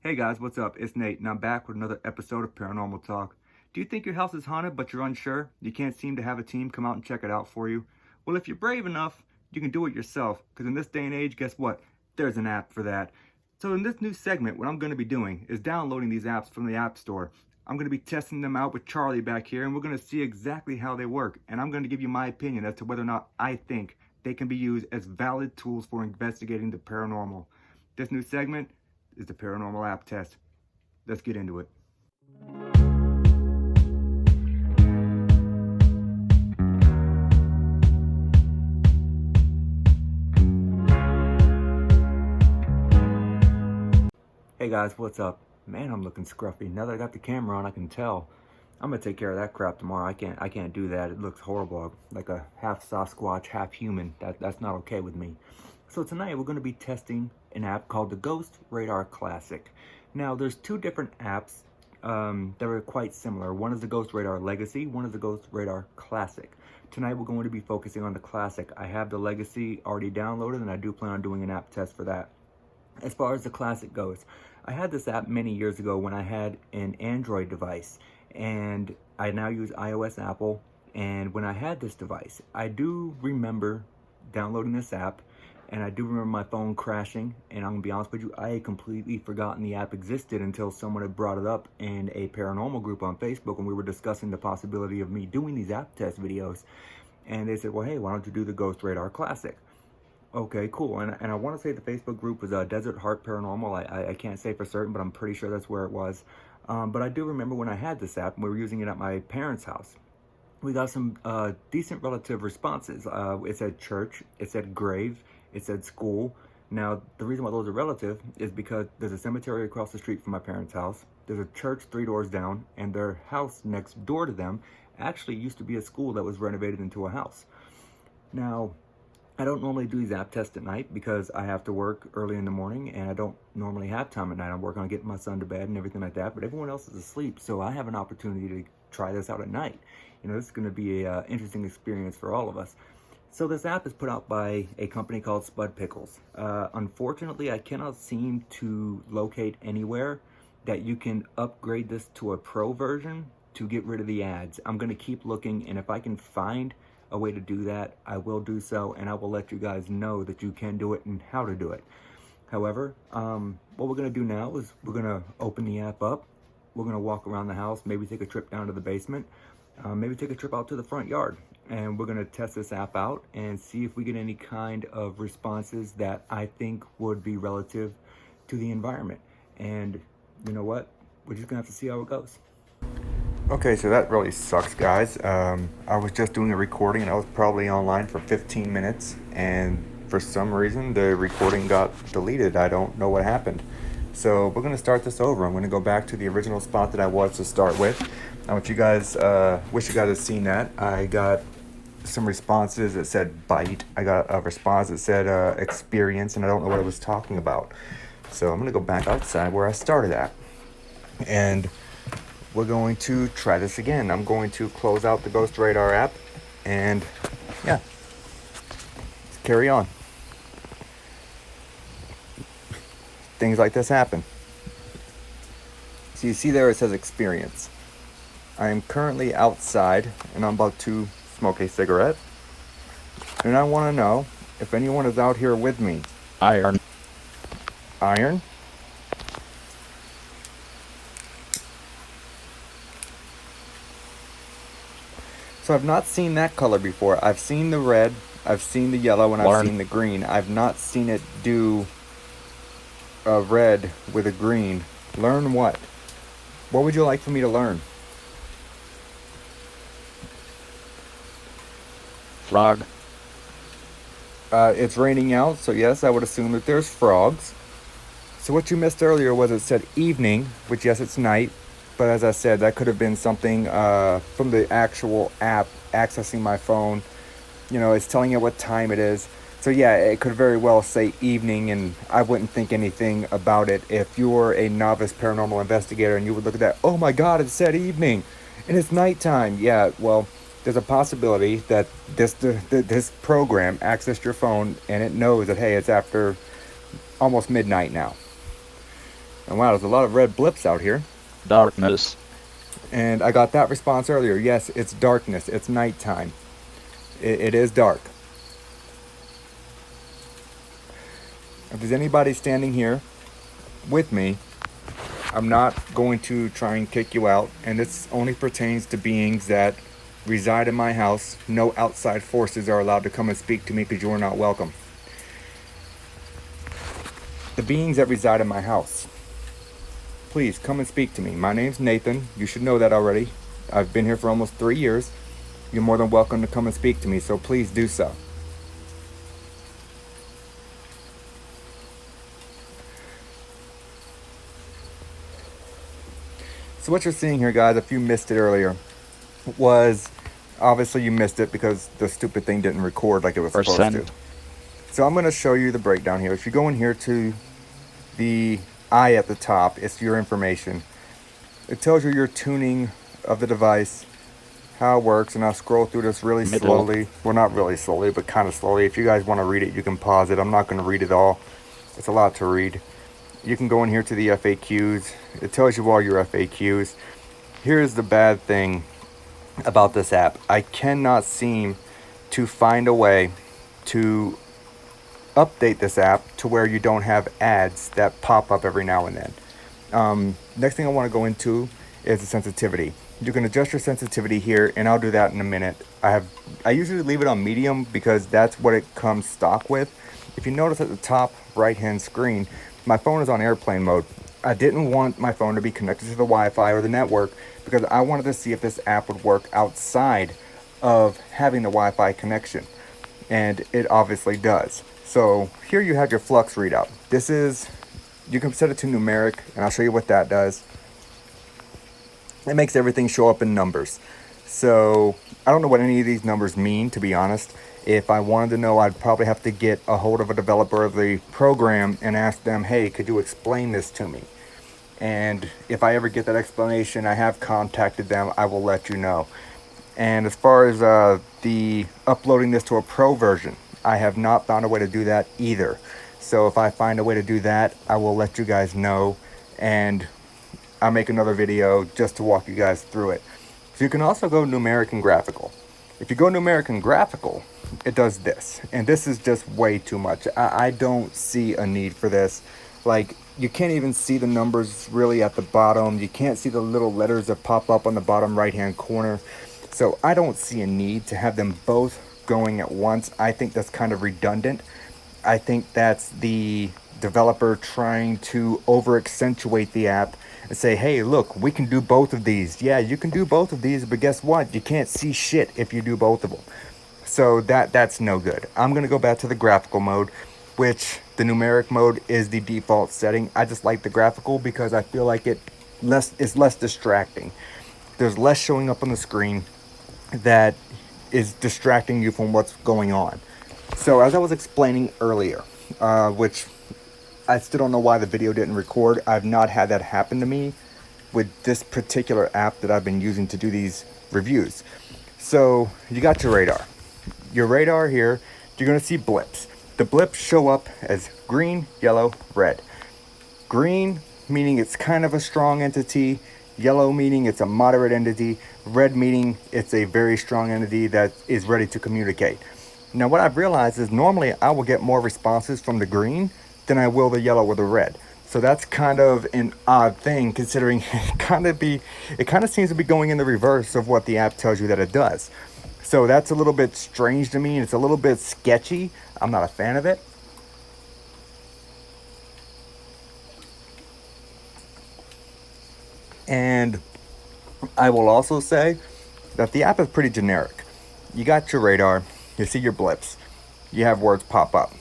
Hey guys, what's up? It's Nate, and I'm back with another episode of Paranormal Talk. Do you think your house is haunted but you're unsure? You can't seem to have a team come out and check it out for you? Well, if you're brave enough, you can do it yourself, because in this day and age, guess what? There's an app for that. So in this new segment, what I'm going to be doing is downloading these apps from the App Store. I'm going to be testing them out with Charlie back here, and we're going to see exactly how they work. And I'm going to give you my opinion as to whether or not I think they can be used as valid tools for investigating the paranormal. This new segment is the Paranormal App Test. Let's get into it. Hey guys, what's up? Man, I'm looking scruffy. Now that I got the camera on, I can tell. I'm gonna take care of that crap tomorrow. I can't do that. It looks horrible. Like a half Sasquatch, half human. That's not okay with me. So tonight we're gonna be testing an app called the Ghost Radar Classic. Now there's two different apps that are quite similar. One is the Ghost Radar Legacy, one is the Ghost Radar Classic. Tonight we're going to be focusing on the Classic. I have the Legacy already downloaded, and I do plan on doing an app test for that. As far as the Classic goes, I had this app many years ago when I had an Android device, and I now use iOS Apple. And when I had this device, I do remember downloading this app, and I do remember my phone crashing. And I'm gonna be honest with you, I had completely forgotten the app existed until someone had brought it up in a paranormal group on Facebook when we were discussing the possibility of me doing these app test videos. And they said, well, hey, why don't you do the Ghost Radar Classic? Okay, cool. And I want to say the Facebook group was Desert Heart Paranormal. I can't say for certain, but I'm pretty sure that's where it was. But I do remember when I had this app and we were using it at my parents' house. We got some decent relative responses. It said church, it said grave, it said school. Now, the reason why those are relative is because there's a cemetery across the street from my parents' house. There's a church 3 doors down, and their house next door to them actually used to be a school that was renovated into a house. Now, I don't normally do these app tests at night because I have to work early in the morning, and I don't normally have time at night. I'm working on getting my son to bed and everything like that, but everyone else is asleep, so I have an opportunity to try this out at night. You know, this is going to be a interesting experience for all of us. So this app is put out by a company called Spud Pickles. Unfortunately, I cannot seem to locate anywhere that you can upgrade this to a pro version to get rid of the ads. I'm going to keep looking, and if I can find a way to do that, I will do so, and I will let you guys know that you can do it and how to do it. However, what we're going to do now is we're going to open the app up. We're going to walk around the house, maybe take a trip down to the basement, maybe take a trip out to the front yard, and we're going to test this app out and see if we get any kind of responses that I think would be relative to the environment. And you know what? We're just going to have to see how it goes. Okay, so that really sucks, guys. I was just doing a recording, and I was probably online for 15 minutes, and for some reason the recording got deleted. I don't know what happened. So we're going to start this over. I'm going to go back to the original spot that I was to start with. I want you guys, wish you guys had seen that. I got some responses that said bite. I got a response that said experience, and I don't know what it was talking about. So I'm going to go back outside where I started at. And we're going to try this again. I'm going to close out the Ghost Radar app, and yeah, let's carry on. Things like this happen. So you see there it says experience. I am currently outside, and I'm about to smoke a cigarette, and I want to know if anyone is out here with me. Iron. Iron? So I've not seen that color before. I've seen the red, I've seen the yellow, and I've seen the green. I've not seen it do a red with a green. Learn what? What would you like for me to learn? Frog. It's raining out, so yes, I would assume that there's frogs. So what you missed earlier was it said evening, which yes, it's night. But as I said, that could have been something from the actual app accessing my phone. You know, it's telling it what time it is. So yeah, it could very well say evening, and I wouldn't think anything about it if you were a novice paranormal investigator and you would look at that, oh my god, it said evening, and it's nighttime. Yeah, well, there's a possibility that this program accessed your phone and it knows that, hey, it's after almost midnight now. And wow, there's a lot of red blips out here. Darkness. And I got that response earlier. Yes, it's darkness. It's nighttime. It is dark. If there's anybody standing here with me, I'm not going to try and kick you out. And this only pertains to beings that reside in my house. No outside forces are allowed to come and speak to me because you are not welcome. The beings that reside in my house, please come and speak to me. My name's Nathan. You should know that already. I've been here for almost 3 years. You're more than welcome to come and speak to me, so please do so. So what you're seeing here, guys, if you missed it earlier, was obviously you missed it because the stupid thing didn't record like it was supposed to. So I'm going to show you the breakdown here. If you go in here to the eye at the top, it's your information. It tells you your tuning of the device, how it works, and I'll scroll through this really slowly. Well, not really slowly, but kind of slowly. If you guys want to read it, you can pause it. I'm not going to read it all. It's a lot to read. You can go in here to the FAQs. It tells you all your FAQs. Here's the bad thing about this app. I cannot seem to find a way to update this app to where you don't have ads that pop up every now and then. Next thing I want to go into is the sensitivity. You can adjust your sensitivity here, and I'll do that in a minute. I usually leave it on medium because that's what it comes stock with. If you notice at the top right hand screen, my phone is on airplane mode. I didn't want my phone to be connected to the Wi-Fi or the network because I wanted to see if this app would work outside of having the Wi-Fi connection, and it obviously does. So here you have your flux readout. This is, you can set it to numeric, and I'll show you what that does. It makes everything show up in numbers. So I don't know what any of these numbers mean, to be honest. If I wanted to know, I'd probably have to get a hold of a developer of the program and ask them, hey, could you explain this to me? And if I ever get that explanation, I have contacted them, I will let you know. And as far as the uploading this to a pro version, I have not found a way to do that either. So if I find a way to do that, I will let you guys know, and I'll make another video just to walk you guys through it. So you can also go numeric and graphical. If you go numeric and graphical, it does this, and this is just way too much. I don't see a need for this. Like, you can't even see the numbers really at the bottom. You can't see the little letters that pop up on the bottom right hand corner. So I don't see a need to have them both going at once. I think that's kind of redundant. I think that's the developer trying to over accentuate the app and say, hey, look, we can do both of these. Yeah, you can do both of these, but guess what? You can't see shit if you do both of them. So that's no good. I'm going to go back to the graphical mode, which the numeric mode is the default setting. I just like the graphical because I feel like it's less distracting. There's less showing up on the screen that is distracting you from what's going on. So as I was explaining earlier, which I still don't know why the video didn't record. I've not had that happen to me with this particular app that I've been using to do these reviews. So you got your radar. Your radar here, you're going to see blips. The blips show up as green, yellow, red. Green meaning it's kind of a strong entity. Yellow meaning it's a moderate entity. Red meaning it's a very strong entity that is ready to communicate. Now what I've realized is normally I will get more responses from the green than I will the yellow or the red. So that's kind of an odd thing, considering it kind of seems to be going in the reverse of what the app tells you that it does. So that's a little bit strange to me, and it's a little bit sketchy. I'm not a fan of it. And I will also say that the app is pretty generic. You got your radar, you see your blips, you have words pop up.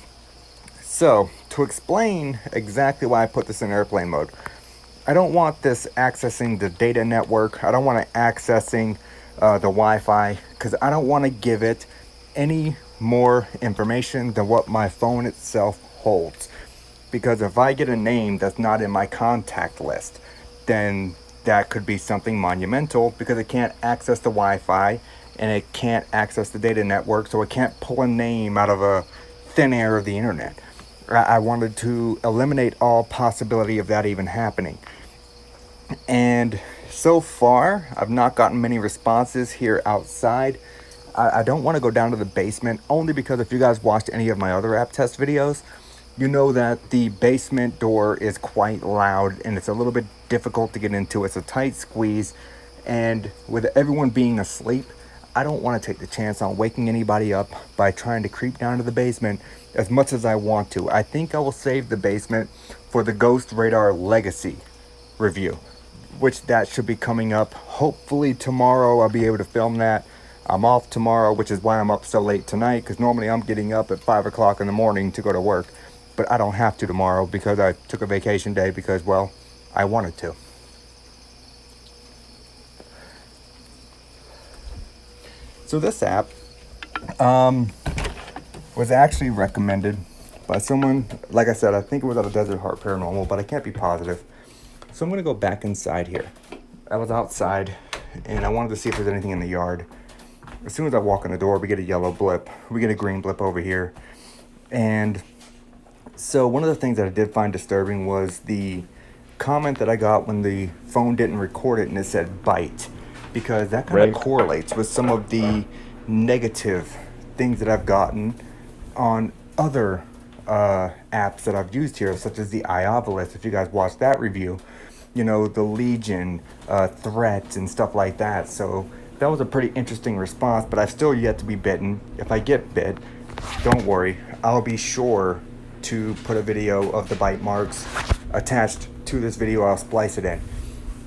So to explain exactly why I put this in airplane mode, I don't want this accessing the data network. I don't want it accessing the Wi-Fi, because I don't want to give it any more information than what my phone itself holds. Because if I get a name that's not in my contact list, then that could be something monumental, because it can't access the Wi-Fi and it can't access the data network, so it can't pull a name out of a thin air of the internet. I wanted to eliminate all possibility of that even happening. And so far, I've not gotten many responses here outside. I don't want to go down to the basement, only because if you guys watched any of my other app test videos, you know that the basement door is quite loud and it's a little bit difficult to get into. It's a tight squeeze, and with everyone being asleep, I don't want to take the chance on waking anybody up by trying to creep down to the basement as much as I want to. I think I will save the basement for the Ghost Radar Legacy review, which that should be coming up hopefully tomorrow. I'll be able to film that. I'm off tomorrow, which is why I'm up so late tonight, because normally I'm getting up at 5 o'clock in the morning to go to work, but I don't have to tomorrow because I took a vacation day because, well, I wanted to. So this app was actually recommended by someone, like I said, I think it was out of Desert Heart Paranormal, but I can't be positive. So I'm going to go back inside here. I was outside, and I wanted to see if there's anything in the yard. As soon as I walk in the door, we get a yellow blip. We get a green blip over here. And so one of the things that I did find disturbing was the comment that I got when the phone didn't record it and it said bite, because that kind of correlates with some of the negative things that I've gotten on other apps that I've used here, such as the iOvilus. If you guys watched that review, you know, the Legion threats and stuff like that. So that was a pretty interesting response, but I've still yet to be bitten. If I get bit, don't worry, I'll be sure to put a video of the bite marks attached to this video. I'll splice it in.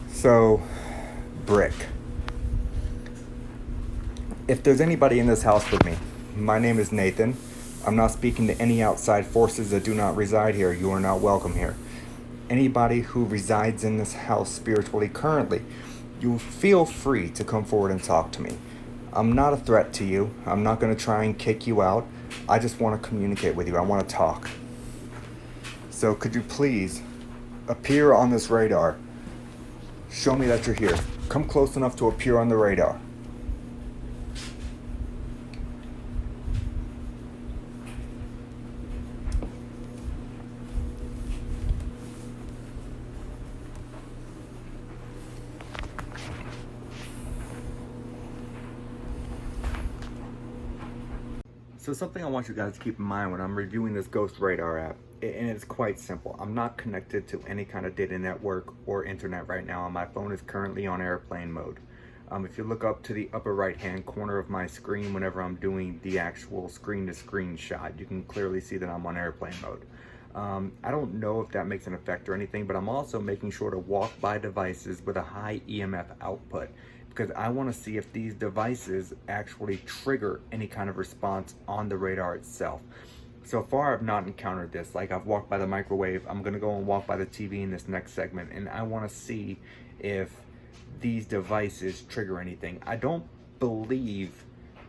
So, brick. If there's anybody in this house with me, my name is Nathan. I'm not speaking to any outside forces that do not reside here. You are not welcome here. Anybody who resides in this house spiritually currently, you feel free to come forward and talk to me. I'm not a threat to you. I'm not going to try and kick you out. I just want to communicate with you. I want to talk. So could you please appear on this radar? Show me that you're here. Come close enough to appear on the radar. So something I want you guys to keep in mind when I'm reviewing this Ghost Radar app, and it's quite simple. I'm not connected to any kind of data network or internet right now, and my phone is currently on airplane mode. If you look up to the upper right hand corner of my screen whenever I'm doing the actual screen to screen shot, you can clearly see that I'm on airplane mode. I don't know if that makes an effect or anything, but I'm also making sure to walk by devices with a high EMF output, because I want to see if these devices actually trigger any kind of response on the radar itself. So far, I've not encountered this. Like, I've walked by the microwave. I'm going to go and walk by the TV in this next segment, and I want to see if these devices trigger anything. I don't believe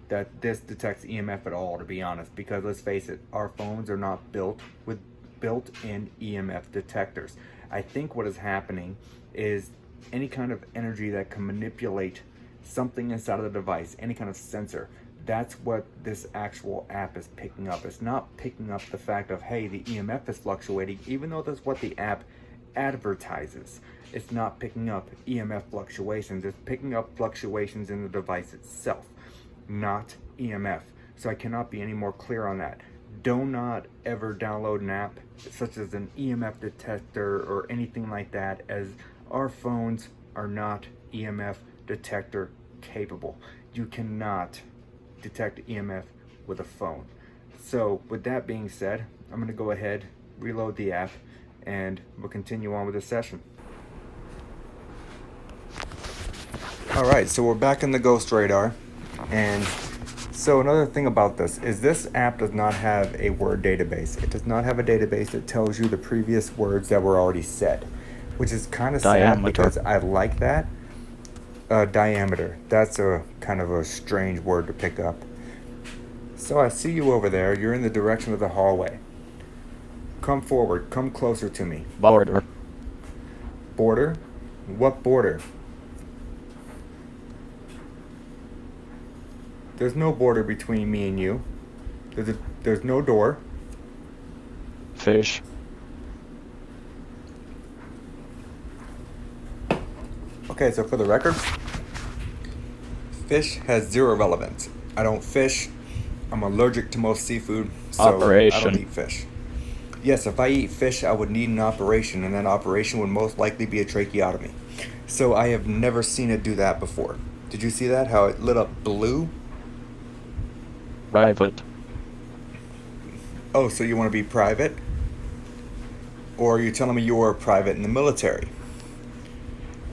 that this detects EMF at all, to be honest, because let's face it, our phones are not built with built-in EMF detectors. I think what is happening is any kind of energy that can manipulate something inside of the device, any kind of sensor, that's what this actual app is picking up. It's not picking up the fact of, hey, the EMF is fluctuating, even though that's what the app advertises. It's not picking up EMF fluctuations. It's picking up fluctuations in the device itself, not EMF. So I cannot be any more clear on that. Do not ever download an app such as an EMF detector or anything like that, as our phones are not EMF detector capable. You cannot detect EMF with a phone. So with that being said, I'm going to go ahead, reload the app, and we'll continue on with this session. Alright, so we're back in the Ghost Radar, and so another thing about this app does not have a word database. It does not have a database that tells you the previous words that were already said, which is kind of sad because I like that. Diameter, that's a kind of a strange word to pick up. So I see you over there. You're in the direction of the hallway. Come forward. Come closer to me. Border. Border? What border? There's no border between me and you. There's no door. fish. Okay, so for the record, fish has zero relevance. I don't fish. I'm allergic to most seafood, so I don't Operation. eat fish. Yes, if I eat fish, I would need an operation, and that operation would most likely be a tracheotomy. So I have never seen it do that before. Did you see that? How it lit up blue? Private. Oh, so you want to be private? Or are you telling me you were private in the military?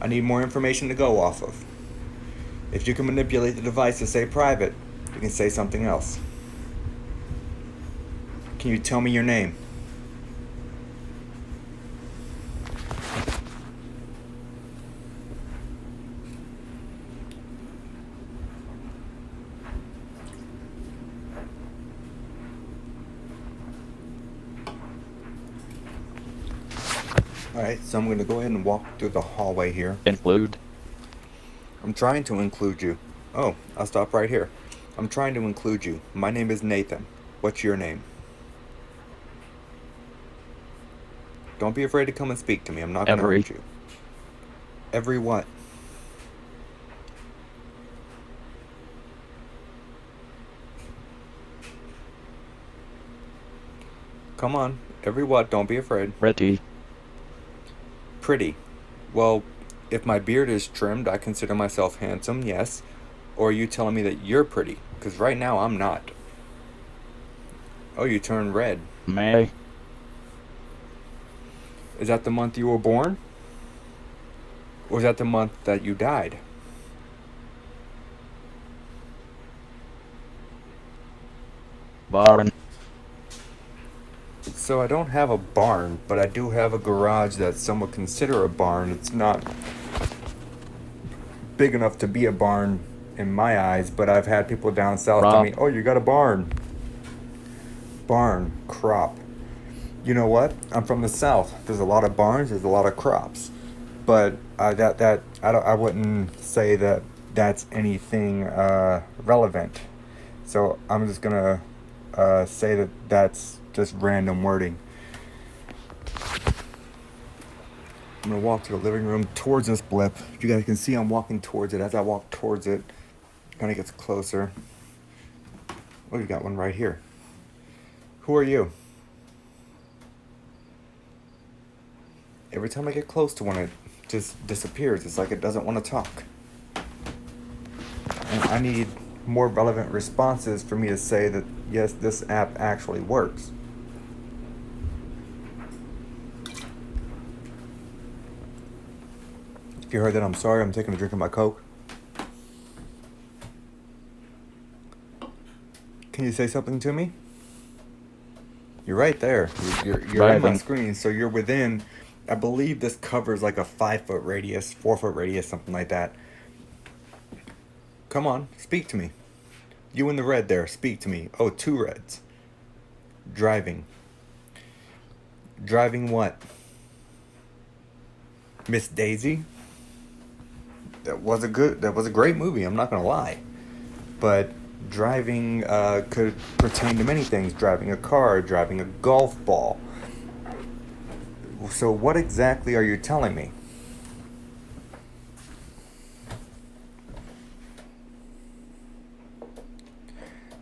I need more information to go off of. If you can manipulate the device to say private, you can say something else. Can you tell me your name? Alright, so I'm going to go ahead and walk through the hallway here. Include. I'm trying to include you. Oh, I'll stop right here. I'm trying to include you. My name is Nathan. What's your name? Don't be afraid to come and speak to me. I'm not going to Every. hurt you. Every what? Come on. Every what? Don't be afraid. Pretty. Pretty. Well, if my beard is trimmed, I consider myself handsome, yes. Or are you telling me that you're pretty? Because right now I'm not. Oh, you turned red. May. Is that the month you were born? Or is that the month that you died? Barn. So I don't have a barn, but I do have a garage that some would consider a barn. It's not big enough to be a barn in my eyes, but I've had people down south tell Crop. me, oh, you got a barn. Barn, crop. You know what? I'm from the south. There's a lot of barns, there's a lot of crops. But I wouldn't say that that's anything relevant. So I'm just gonna say that that's just random wording. I'm gonna walk to the living room towards this blip. You guys can see I'm walking towards it. As I walk towards it, it kind of gets closer. Oh, you got one right here. Who are you? Every time I get close to one, it just disappears. It's like it doesn't want to talk. And I need more relevant responses for me to say that, yes, this app actually works. If you heard that, I'm sorry. I'm taking a drink of my Coke. Can you say something to me? You're right there. You're in my screen, so you're within. I believe this covers like a 5-foot radius, 4-foot radius, something like that. Come on, speak to me. You in the red there, speak to me. Oh, 2 reds. Driving. Driving what? Miss Daisy? That was a great movie, I'm not gonna lie. But driving could pertain to many things. Driving a car, driving a golf ball. So what exactly are you telling me?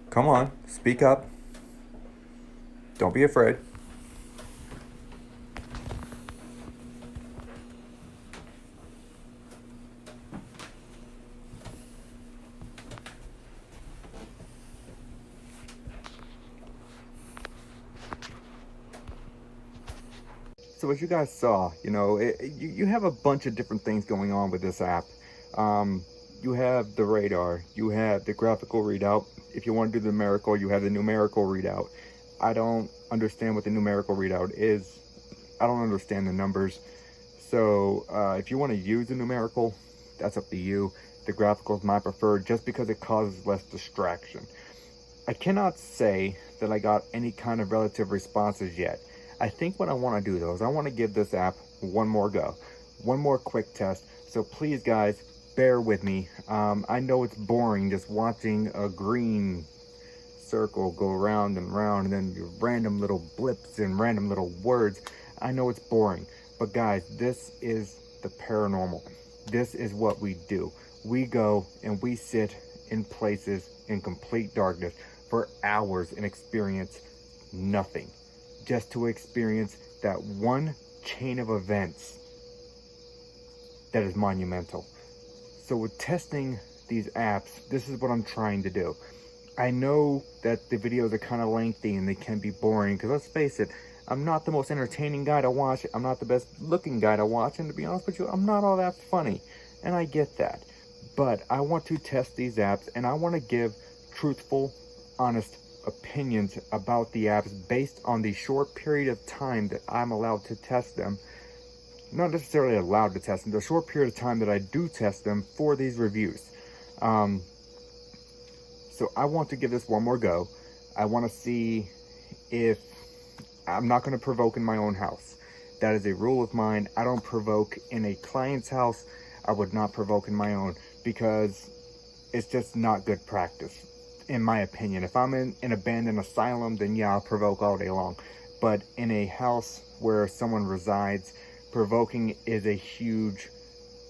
Come on, speak up. Don't be afraid. So as you guys saw, you have a bunch of different things going on with this app. You have the radar, you have the graphical readout. If you want to do the numerical, you have the numerical readout. I don't understand what the numerical readout is. I don't understand the numbers. So if you want to use the numerical, that's up to you. The graphical is my preferred just because it causes less distraction. I cannot say that I got any kind of relative responses yet. I think what I want to do though is I want to give this app one more go, one more quick test. So please guys, bear with me. I know it's boring just watching a green circle, go round and round, and then your random little blips and random little words. I know it's boring, but guys, this is the paranormal. This is what we do. We go and we sit in places in complete darkness for hours and experience nothing, just to experience that one chain of events that is monumental. So with testing these apps, this is what I'm trying to do. I know that the videos are kind of lengthy and they can be boring, because let's face it, I'm not the most entertaining guy to watch. I'm not the best looking guy to watch, and to be honest with you, I'm not all that funny, and I get that. But I want to test these apps, and I want to give truthful, honest opinions about the apps based on the short period of time that I'm allowed to test them. Not necessarily allowed to test them, the short period of time that I do test them for these reviews. So I want to give this one more go. I want to see if I'm not going to provoke in my own house. That is a rule of mine. I don't provoke in a client's house. I would not provoke in my own, because it's just not good practice, in my opinion. If I'm in an abandoned asylum, then yeah, I'll provoke all day long. But in a house where someone resides, provoking is a huge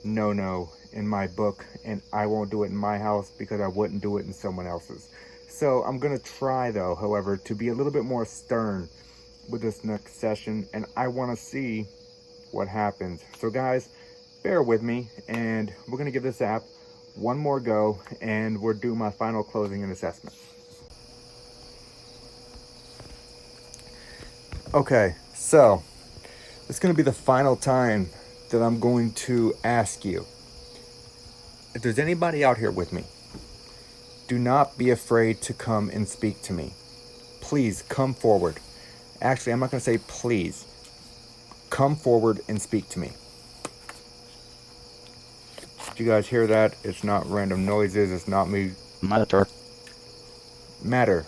no-no in my book, and I won't do it in my house because I wouldn't do it in someone else's. So I'm gonna try, though, however, to be a little bit more stern with this next session, and I want to see what happens. So guys, bear with me, and we're gonna give this app one more go, and we'll do my final closing and assessment. Okay, so it's gonna be the final time that I'm going to ask you, if there's anybody out here with me, do not be afraid to come and speak to me. Please come forward. Actually, I'm not going to say please. Come forward and speak to me. Did you guys hear that? It's not random noises. It's not me. Matter. Matter.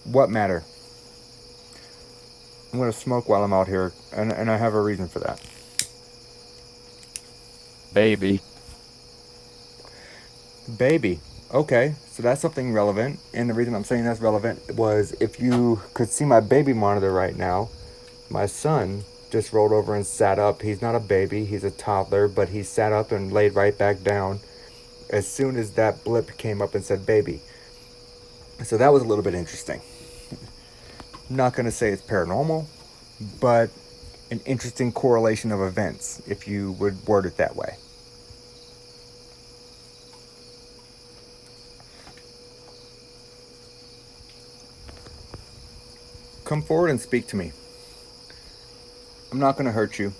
What matter? I'm going to smoke while I'm out here, and I have a reason for that. Baby. Baby. Okay, so that's something relevant, and the reason I'm saying that's relevant was, if you could see my baby monitor right now, my son just rolled over and sat up. He's not a baby, he's a toddler, but he sat up and laid right back down as soon as that blip came up and said baby. So that was a little bit interesting. I'm not going to say it's paranormal, but an interesting correlation of events, if you would word it that way. Come forward and speak to me. I'm not going to hurt you.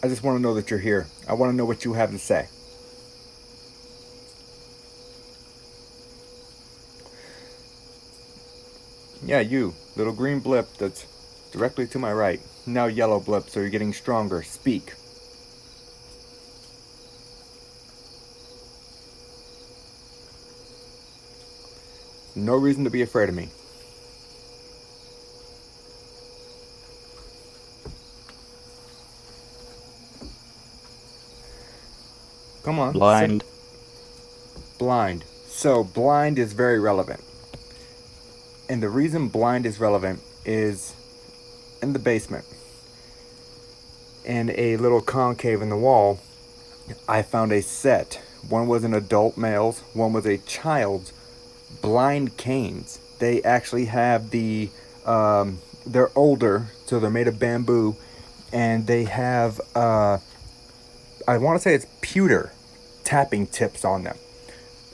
I just want to know that you're here. I want to know what you have to say. Yeah, you, little green blip that's directly to my right. Now yellow blip, so you're getting stronger. Speak. No reason to be afraid of me. Come on. Blind. Blind. So blind is very relevant. And the reason blind is relevant is in the basement, in a little concave in the wall, I found a set. One was an adult male's, one was a child's blind canes. They actually have the, they're older, so they're made of bamboo, and they have, I want to say it's pewter tapping tips on them.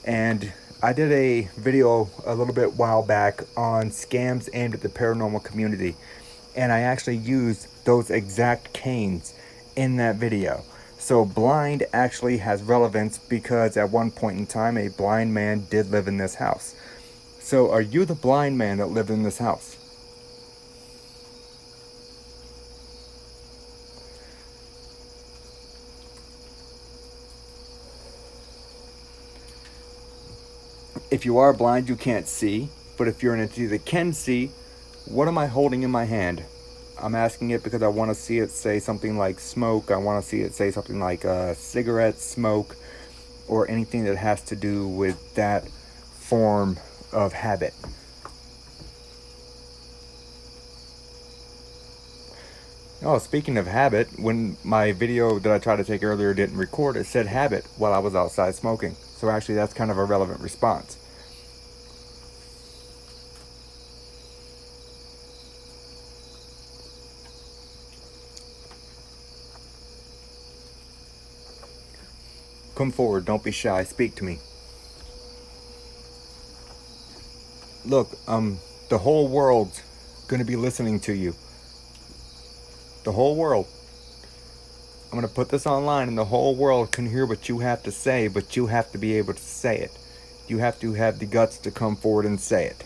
And I did a video a little bit while back on scams aimed at the paranormal community, and I actually used those exact canes in that video. So blind actually has relevance, because at one point in time a blind man did live in this house. So are you the blind man that lived in this house? If you are blind, you can't see. But if you're an entity that can see, what am I holding in my hand? I'm asking it because I want to see it say something like smoke. I want to see it say something like cigarette smoke, or anything that has to do with that form of habit. Oh, speaking of habit, when my video that I tried to take earlier didn't record, it said habit while I was outside smoking. So actually that's kind of a relevant response. Come forward, don't be shy, speak to me. Look, the whole world's gonna be listening to you. The whole world. I'm gonna put this online and the whole world can hear what you have to say, but you have to be able to say it. You have to have the guts to come forward and say it.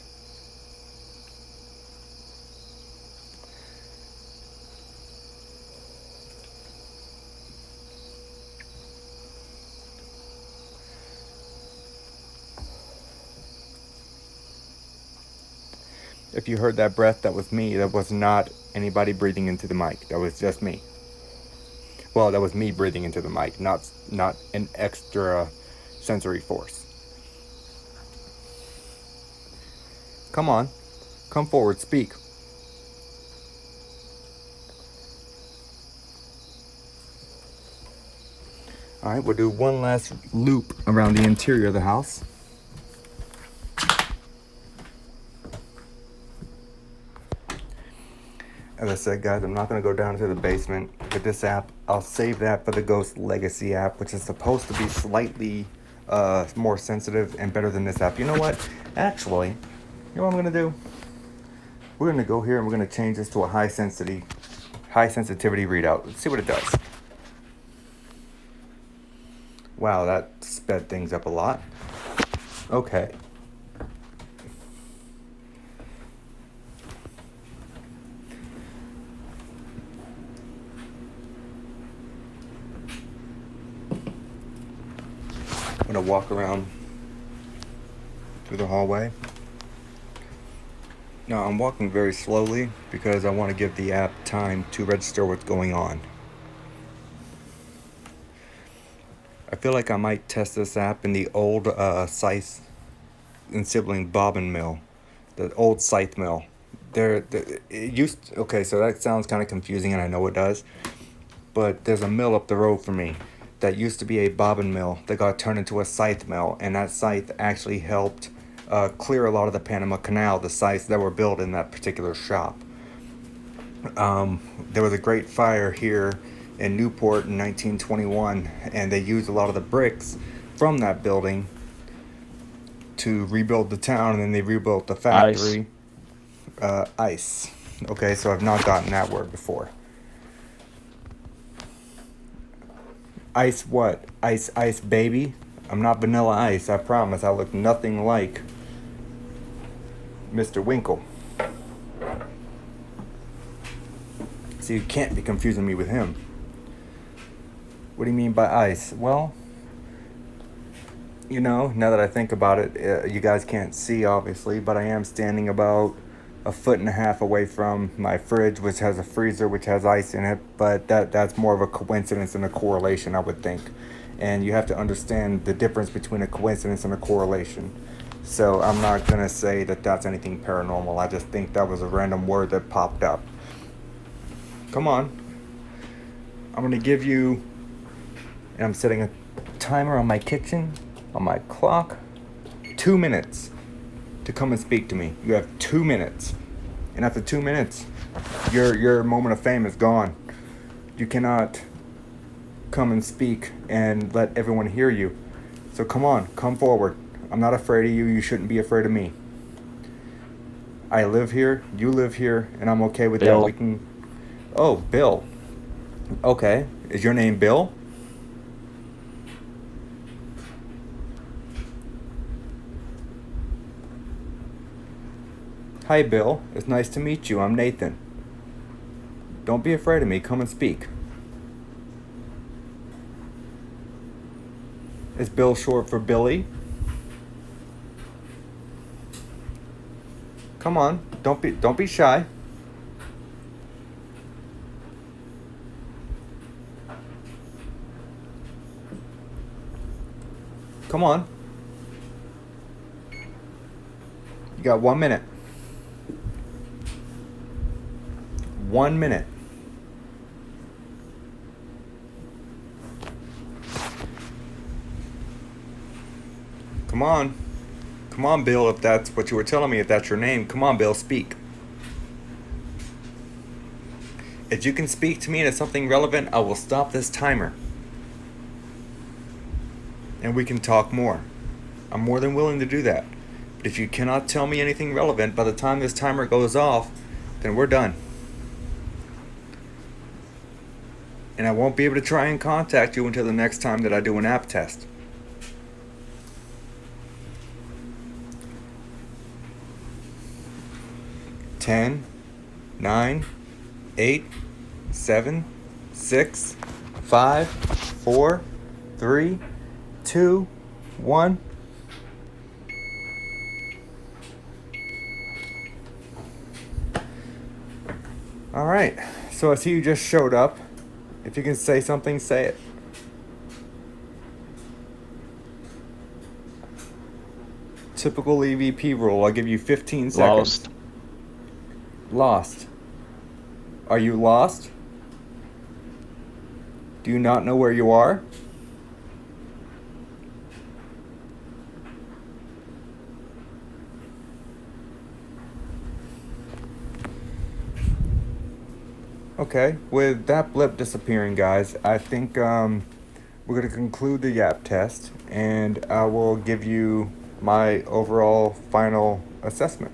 If you heard that breath, that was me. That was not anybody breathing into the mic. That was just me. Well, that was me breathing into the mic, not an extra sensory force. Come on. Come forward, speak. Alright, we'll do one last loop around the interior of the house. As I said, guys, I'm not going to go down to the basement with this app. I'll save that for the Ghost Legacy app, which is supposed to be slightly more sensitive and better than this app. You know what? Actually, you know what I'm going to do? We're going to go here and we're going to change this to a high sensitivity readout. Let's see what it does. Wow, that sped things up a lot. Okay. I'm going to walk around through the hallway. Now, I'm walking very slowly because I want to give the app time to register what's going on. I feel like I might test this app in the old Scythe and Sibling bobbin mill, the old scythe mill. Okay, so that sounds kind of confusing, and I know it does, but there's a mill up the road from me that used to be a bobbin mill that got turned into a scythe mill, and that scythe actually helped clear a lot of the Panama Canal, the scythes that were built in that particular shop. There was a great fire here in Newport in 1921, and they used a lot of the bricks from that building to rebuild the town, and then they rebuilt the factory. Ice. Okay, so I've not gotten that word before. Ice what? Ice baby? I'm not Vanilla Ice, I promise. I look nothing like Mr. Winkle. So you can't be confusing me with him. What do you mean by ice? Well, you know, now that I think about it, you guys can't see obviously, but I am standing about 1.5 feet away from my fridge, which has a freezer which has ice in it, but that's more of a coincidence than a correlation, I would think. And you have to understand the difference between a coincidence and a correlation. So I'm not going to say that that's anything paranormal. I just think that was a random word that popped up. Come on. I'm going to give you, and I'm setting a timer on my kitchen, on my clock, 2 minutes to come and speak to me. You have 2 minutes. And after 2 minutes, your moment of fame is gone. You cannot come and speak and let everyone hear you. So come on, come forward. I'm not afraid of you. You shouldn't be afraid of me. I live here, you live here, and I'm okay with Bill. that. We can. Oh, Bill. Okay. Is your name Bill? Hi, Bill. It's nice to meet you. I'm Nathan. Don't be afraid of me. Come and speak. Is Bill short for Billy? Come on. Don't be shy. Come on. You got 1 minute. 1 minute. Come on. Come on, Bill, if that's what you were telling me, if that's your name. Come on, Bill, speak. If you can speak to me and it's something relevant, I will stop this timer. And we can talk more. I'm more than willing to do that. But if you cannot tell me anything relevant by the time this timer goes off, then we're done. And I won't be able to try and contact you until the next time that I do an app test. 10, 9, 8, 7, 6, 5, 4, 3, 2, 1. All right, so I see you just showed up. If you can say something, say it. Typical EVP rule. I'll give you 15 seconds. Lost. Lost. Are you lost? Do you not know where you are? Okay, with that blip disappearing, guys, I think we're going to conclude the YAP test, and I will give you my overall final assessment.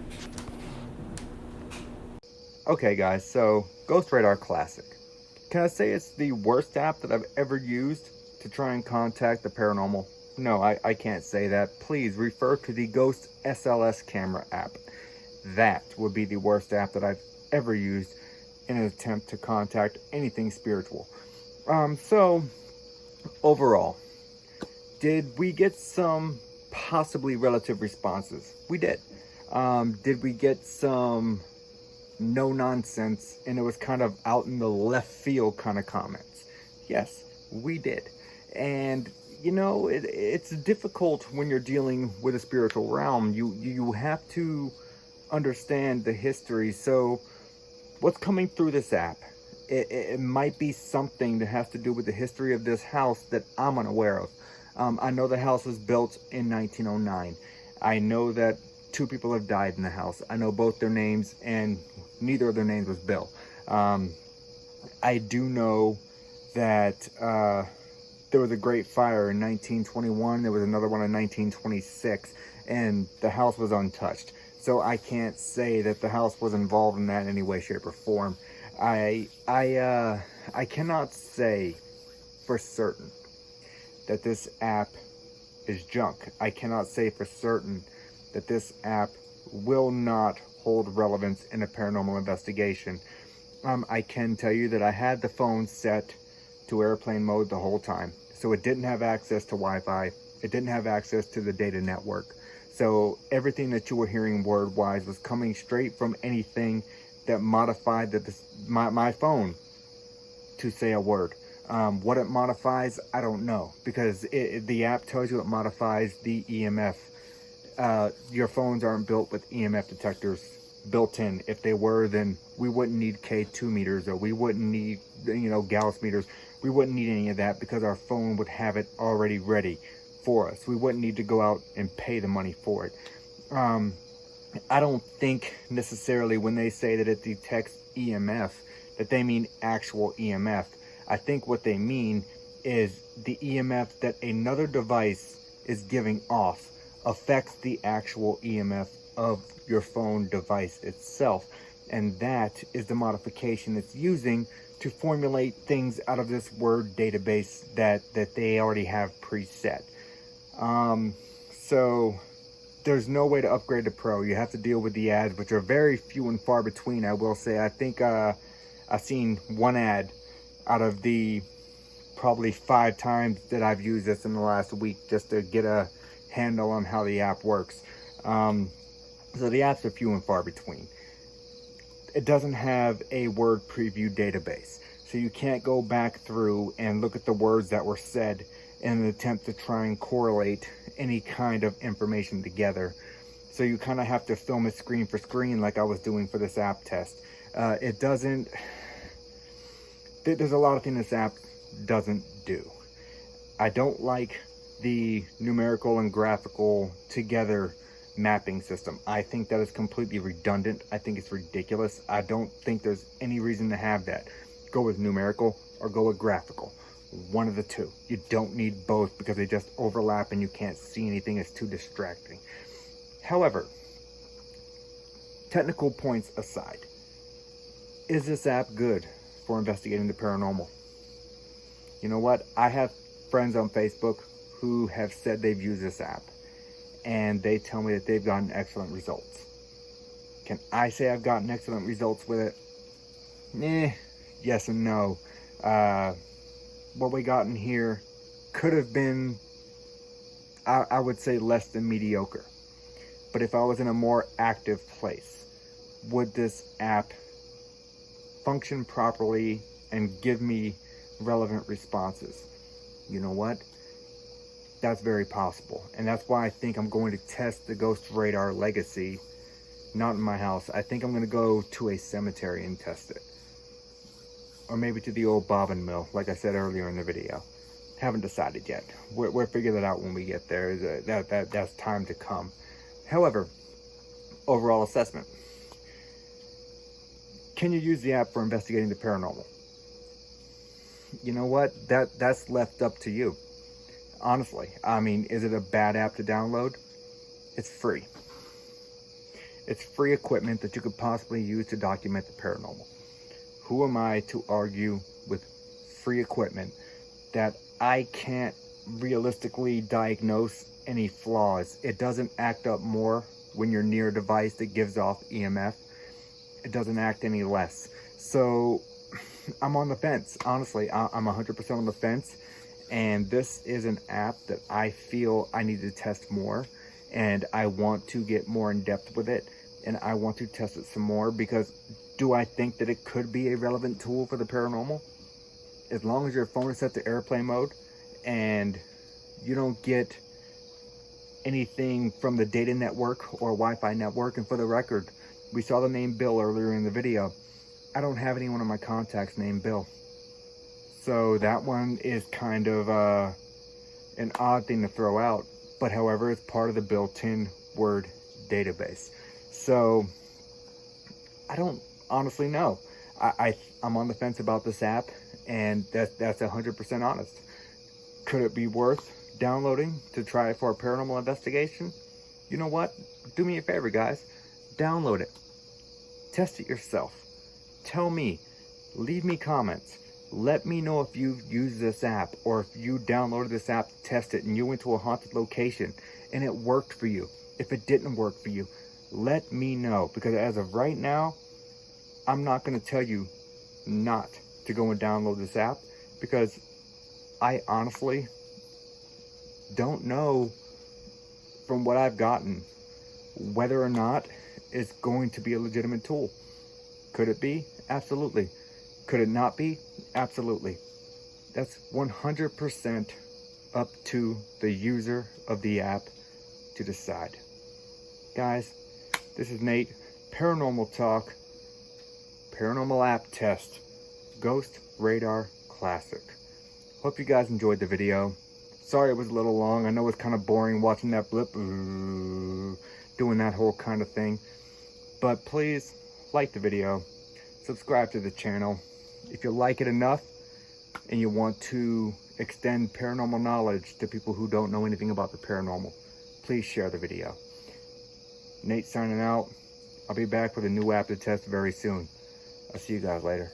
Okay, guys, so Ghost Radar Classic. Can I say it's the worst app that I've ever used to try and contact the paranormal? No, I can't say that. Please refer to the Ghost SLS camera app. That would be the worst app that I've ever used in an attempt to contact anything spiritual. So, overall, did we get some possibly relative responses? We did. Did we get some no nonsense and it was kind of out in the left field kind of comments? Yes, we did. And you know, it's difficult when you're dealing with a spiritual realm. You have to understand the history. So what's coming through this app, it might be something that has to do with the history of this house that I'm unaware of. I know the house was built in 1909. I know that 2 people have died in the house. I know both their names, and neither of their names was Bill. I do know that there was a great fire in 1921. There was another one in 1926, and the house was untouched. So I can't say that the house was involved in that in any way, shape, or form. I cannot say for certain that this app is junk. I cannot say for certain that this app will not hold relevance in a paranormal investigation. I can tell you that I had the phone set to airplane mode the whole time. So it didn't have access to Wi-Fi. It didn't have access to the data network. So everything that you were hearing word-wise was coming straight from anything that modified my phone to say a word. What it modifies, I don't know, because the app tells you it modifies the EMF. Your phones aren't built with EMF detectors built in. If they were, then we wouldn't need K2 meters, or we wouldn't need, Gauss meters. We wouldn't need any of that because our phone would have it already ready for us. We wouldn't need to go out and pay the money for it. I don't think necessarily when they say that it detects EMF that they mean actual EMF. I think what they mean is the EMF that another device is giving off affects the actual EMF of your phone device itself. And that is the modification it's using to formulate things out of this word database that they already have preset. So there's no way to upgrade to Pro. You have to deal with the ads, which are very few and far between, I will say. I think I've seen one ad out of the probably 5 times that I've used this in the last week just to get a handle on how the app works. So the apps are few and far between. It doesn't have a word preview database, so you can't go back through and look at the words that were said in an attempt to try and correlate any kind of information together. So you kind of have to film it screen for screen like I was doing for this app test. It doesn't, there's a lot of things this app doesn't do. I don't like the numerical and graphical together mapping system. I think that is completely redundant. I think it's ridiculous. I don't think there's any reason to have that. Go with numerical or go with graphical. One of the two. You don't need both because they just overlap and you can't see anything. It's too distracting. However, technical points aside, is this app good for investigating the paranormal? You know what? I have friends on Facebook who have said they've used this app and they tell me that they've gotten excellent results. Can I say I've gotten excellent results with it? Yes and no. What we got in here could have been, I would say, less than mediocre. But if I was in a more active place, would this app function properly and give me relevant responses? You know what? That's very possible. And that's why I think I'm going to test the Ghost Radar Legacy, not in my house. I think I'm going to go to a cemetery and test it. Or maybe to the old bobbin mill, like I said earlier in the video. Haven't decided yet. We'll figure that out when we get there. That's time to come. However, overall assessment. Can you use the app for investigating the paranormal? You know what? That's left up to you. Honestly, I mean, is it a bad app to download? It's free. It's free equipment that you could possibly use to document the paranormal. Who am I to argue with free equipment that I can't realistically diagnose any flaws? It doesn't act up more when you're near a device that gives off EMF. It doesn't act any less. So I'm on the fence. Honestly, I'm 100% on the fence. And this is an app that I feel I need to test more. And I want to get more in depth with it. And I want to test it some more because do I think that it could be a relevant tool for the paranormal? As long as your phone is set to airplane mode and you don't get anything from the data network or Wi-Fi network. And for the record, we saw the name Bill earlier in the video. I don't have anyone in my contacts named Bill. So that one is kind of an odd thing to throw out. But however, it's part of the built-in Word database. So I don't honestly know. I'm on the fence about this app, and that's 100% honest. Could it be worth downloading to try it for a paranormal investigation? You know what? Do me a favor, guys. Download it. Test it yourself. Tell me. Leave me comments. Let me know if you've used this app or if you downloaded this app to test it and you went to a haunted location and it worked for you. If it didn't work for you, let me know, because as of right now, I'm not going to tell you not to go and download this app because I honestly don't know from what I've gotten whether or not it's going to be a legitimate tool. Could it be? Absolutely. Could it not be? Absolutely. That's 100% up to the user of the app to decide. Guys, this is Nate, Paranormal Talk, Paranormal App Test, Ghost Radar Classic. Hope you guys enjoyed the video. Sorry it was a little long. I know it's kind of boring watching that blip, doing that whole kind of thing. But please, like the video, subscribe to the channel. If you like it enough and you want to extend paranormal knowledge to people who don't know anything about the paranormal, please share the video. Nate signing out. I'll be back with a new app to test very soon. I'll see you guys later.